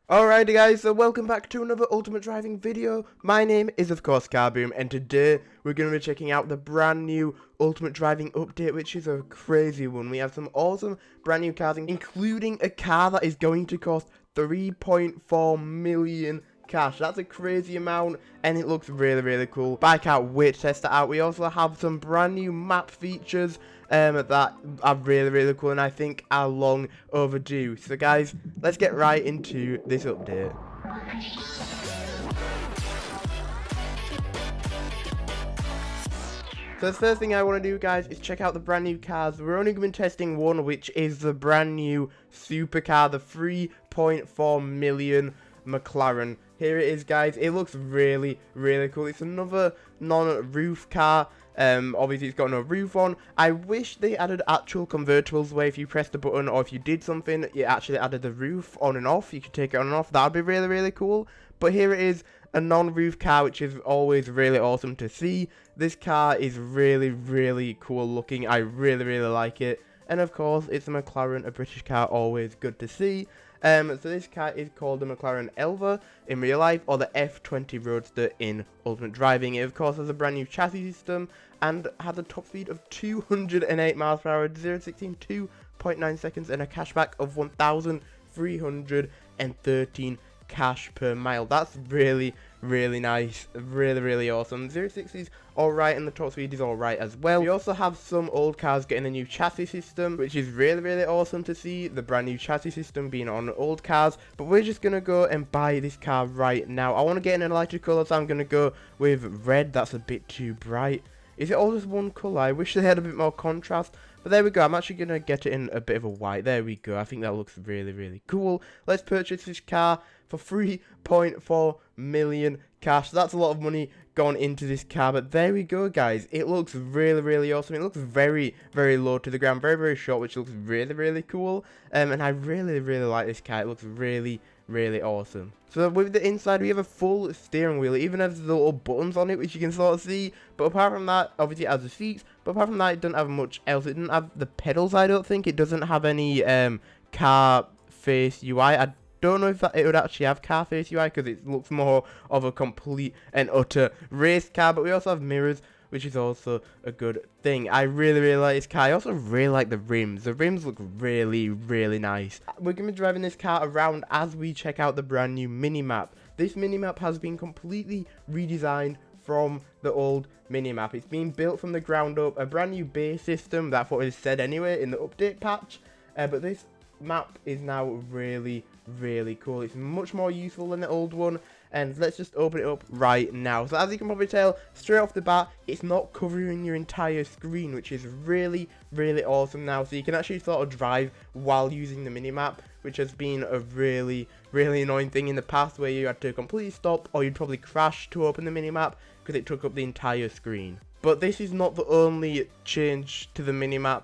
Alrighty guys, so welcome back to another Ultimate Driving video. My name is of course Carboom, and today we're going to be checking out the brand new Ultimate Driving update, which is a crazy one. We have some awesome brand new cars, including a car that is going to cost 3.4 million cash. That's a crazy amount, and it looks really cool. But I can't wait to test it out. We also have some brand new map features that are really cool, and I think are long overdue. So guys, let's get right into this update. So the first thing I want to do, guys, is check out the brand new cars. We're only going to be testing one, which is the brand new supercar, the 3.4 million McLaren. Here it is, guys. It looks really cool. It's another non-roof car. Obviously it's got no roof on. I wish they added actual convertibles where if you pressed the button or if you did something, it actually added the roof on and off. You could take it on and off. That would be really cool. But here it is, a non-roof car, which is always really awesome to see. This car is really cool looking. I really like it. And of course, it's a McLaren, a British car, always good to see. So this car is called the McLaren Elva in real life, or the F20 Roadster in Ultimate Driving. It of course has a brand new chassis system and has a top speed of 208 miles per hour, 0 to 16 2.9 seconds, and a cashback of 1,313 cash per mile. That's really nice, really awesome. 0 to 60 is alright, and the top speed is alright as well. We also have some old cars getting a new chassis system, which is really awesome to see, the brand new chassis system being on old cars. But we're just gonna go and buy this car right now. I want to get in a lighter color, so I'm gonna go with red. That's a bit too bright. Is it all just one color? I wish they had a bit more contrast. But there we go. I'm actually going to get it in a bit of a white. There we go. I think that looks really cool. Let's purchase this car for 3.4 million cash. That's a lot of money gone into this car. But there we go, guys. It looks really awesome. It looks very low to the ground. Very short, which looks really cool. And I really like this car. It looks really awesome. So with the inside, we have a full steering wheel. It even has the little buttons on it, which you can sort of see. But apart from that, obviously it has the seats. But apart from that, it doesn't have much else. It doesn't have the pedals, I don't think. It doesn't have any car face UI. I don't know if it would actually have car face UI, because it looks more of a complete and utter race car. But we also have mirrors, which is also a good thing. I really like this car. I also really like the rims. The rims look really nice. We're going to be driving this car around as we check out the brand new Minimap. This Minimap has been completely redesigned from the old Minimap. It's been built from the ground up, a brand new base system. That's what it said anyway in the update patch. But this map is now really cool. It's much more useful than the old one, and let's just open it up right now. So as you can probably tell straight off the bat, it's not covering your entire screen, which is really awesome now. So you can actually sort of drive while using the minimap, which has been a really annoying thing in the past, where you had to completely stop or you'd probably crash to open the minimap because it took up the entire screen. But this is not the only change to the minimap,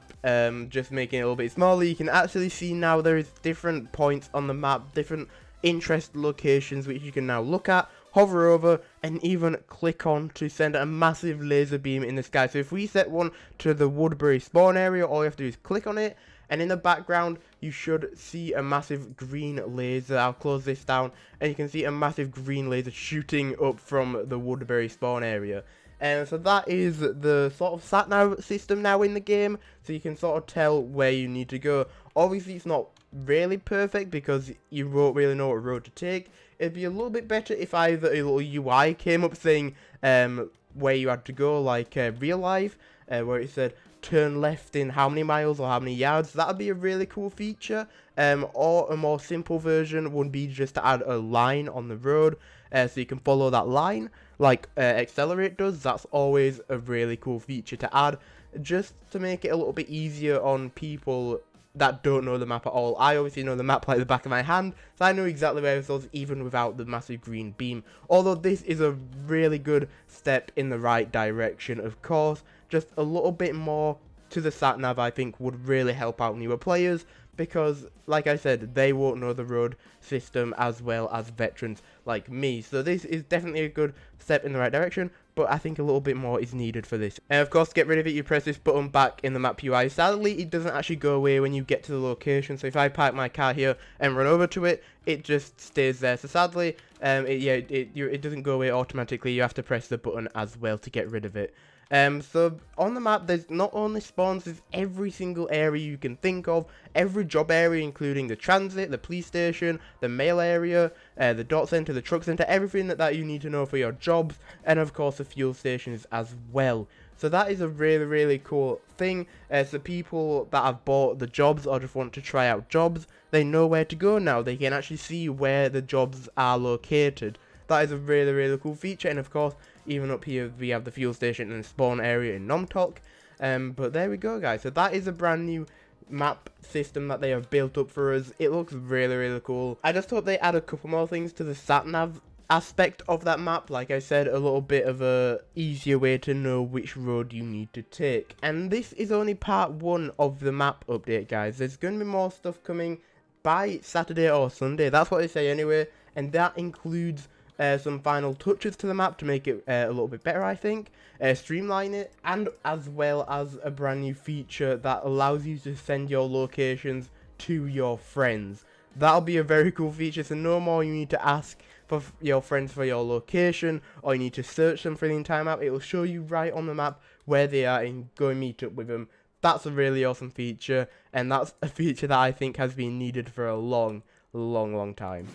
just making it a little bit smaller. You can actually see now there is different points on the map, different interest locations, which you can now look at, hover over, and even click on to send a massive laser beam in the sky. So if we set one to the Woodbury spawn area, all you have to do is click on it, and in the background you should see a massive green laser. I'll close this down, and you can see a massive green laser shooting up from the Woodbury spawn area. And so that is the sort of sat-nav system now in the game, so you can sort of tell where you need to go. Obviously it's not really perfect because you won't really know what road to take. It'd be a little bit better if either a little UI came up saying where you had to go, like real life, where it said turn left in how many miles or how many yards. That would be a really cool feature. Or a more simple version would be just to add a line on the road, so you can follow that line like Accelerate does. That's always a really cool feature to add, just to make it a little bit easier on people that don't know the map at all. I obviously know the map like the back of my hand, so I know exactly where it was even without the massive green beam. Although this is a really good step in the right direction, of course. Just a little bit more to the sat-nav, I think, would really help out newer players, because, like I said, they won't know the road system as well as veterans like me. So this is definitely a good step in the right direction. but I think a little bit more is needed for this. And of course, to get rid of it, you press this button back in the map UI. Sadly, it doesn't actually go away when you get to the location. So if I park my car here and run over to it, it just stays there. So sadly, it doesn't go away automatically. You have to press the button as well to get rid of it. So on the map, there's not only spawns, there's every single area you can think of, every job area, including the transit, the police station, the mail area, the dot center, the truck center, everything that you need to know for your jobs, and of course the fuel stations as well. So that is a really, really cool thing. So people that have bought the jobs or just want to try out jobs, they know where to go now. They can actually see where the jobs are located. That is a really, really cool feature. And of course, even up here, we have the fuel station and spawn area in Nomtok. But there we go, guys. So that is a brand new map system that they have built up for us. It looks really, really cool. I just hope they add a couple more things to the sat-nav aspect of that map. Like I said, a little bit of a easier way to know which road you need to take. And this is only part 1 of the map update, guys. There's going to be more stuff coming by Saturday or Sunday. That's what they say anyway. And that includes some final touches to the map to make it a little bit better, I think, streamline it, and as well as a brand new feature that allows you to send your locations to your friends. That'll be a very cool feature, so no more you need to ask for your friends for your location, or you need to search them for the entire map. It will show you right on the map where they are and go and meet up with them. That's a really awesome feature, and that's a feature that I think has been needed for a long, long time.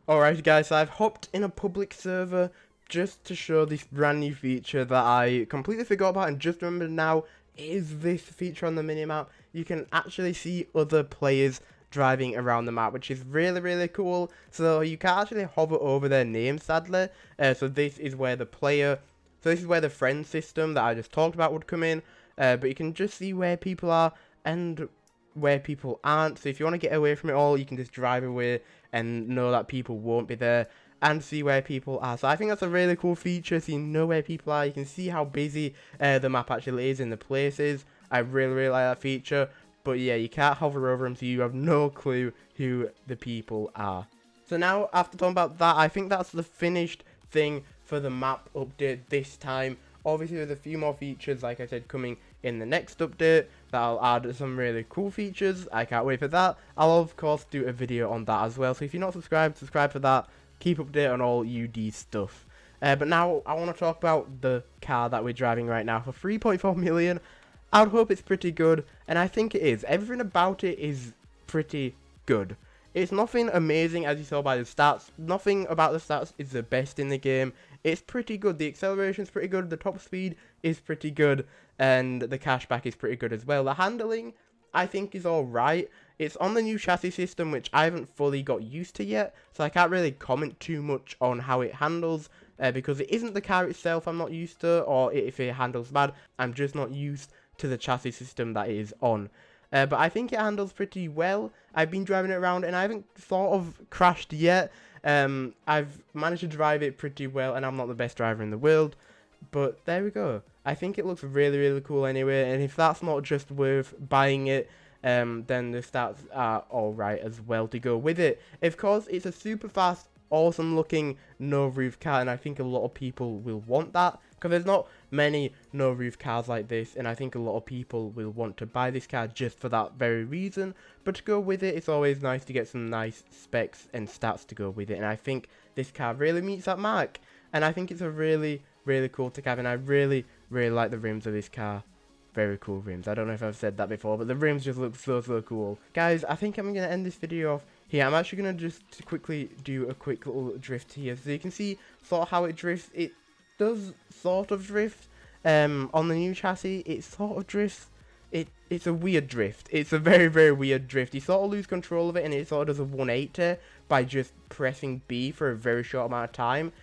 Alright guys, so I've hopped in a public server just to show this brand new feature that I completely forgot about and just remembered now is this feature on the minimap. You can actually see other players driving around the map, which is really, really cool. So you can't actually hover over their name, sadly. So this is where the friend system that I just talked about would come in. But you can just see where people are and where people aren't. So if you want to get away from it all, you can just drive away and know that people won't be there and see where people are. So I think that's a really cool feature, so you know where people are. You can see how busy the map actually is in the places. I really, really like that feature. But yeah, you can't hover over them, so you have no clue who the people are. So now, after talking about that, I think that's the finished thing for the map update this time. Obviously, there's a few more features, like I said, coming in the next update that'll add some really cool features. I can't wait for that. I'll, of course, do a video on that as well. So if you're not subscribed, subscribe for that. Keep updated on all UD stuff. But now, I want to talk about the car that we're driving right now for 3.4 million. I would hope it's pretty good, and I think it is. Everything about it is pretty good. It's nothing amazing, as you saw by the stats. Nothing about the stats is the best in the game. It's pretty good. The acceleration is pretty good. The top speed is pretty good. And the cashback is pretty good as well. The handling, I think, is alright. It's on the new chassis system, which I haven't fully got used to yet. So I can't really comment too much on how it handles. Because it isn't the car itself I'm not used to. Or if it handles bad, I'm just not used to the chassis system that it is on. But I think it handles pretty well. I've been driving it around and I haven't sort of crashed yet. I've managed to drive it pretty well, and I'm not the best driver in the world. But there we go. I think it looks really, really cool anyway. And if that's not just worth buying it, then the stats are alright as well to go with it. Of course, it's a super fast, awesome looking no roof car, and I think a lot of people will want that. Because there's not many no roof cars like this, and I think a lot of people will want to buy this car just for that very reason. But to go with it, it's always nice to get some nice specs and stats to go with it, and I think this car really meets that mark. And I think it's a really, really cool to have, and I really, really like the rims of this car. Very cool rims. I don't know if I've said that before, but the rims just look so, so cool. Guys, I think I'm going to end this video off here. I'm actually going to just quickly do a quick little drift here, so you can see sort of how it drifts. It does sort of drift. On the new chassis, it sort of drifts. It's a weird drift. It's a very, very weird drift. You sort of lose control of it, and it sort of does a 180 by just pressing B for a very short amount of time.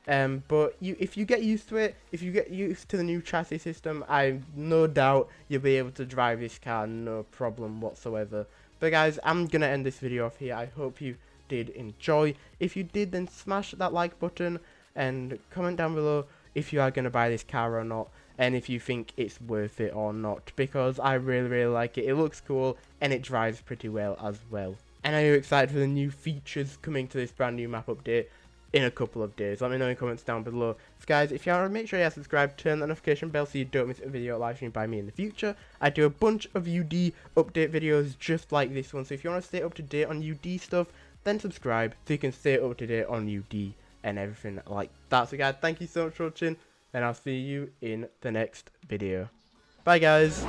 But if you get used to it, if you get used to the new chassis system, I no doubt you'll be able to drive this car no problem whatsoever. But guys, I'm gonna end this video off here. I hope you did enjoy. If you did, then smash that like button and comment down below if you are gonna buy this car or not, and if you think it's worth it or not, because I really, really like it. It looks cool and it drives pretty well as well. And are you excited for the new features coming to this brand new map update? in a couple of days. Let me know in the comments down below. So guys, if you want to make sure you subscribe, turn that notification bell so you don't miss a video live streamed by me in the future. I do a bunch of UD update videos just like this one, so if you want to stay up to date on UD stuff, then subscribe so you can stay up to date on UD and everything like that. So guys, thank you so much for watching, and I'll see you in the next video. Bye guys.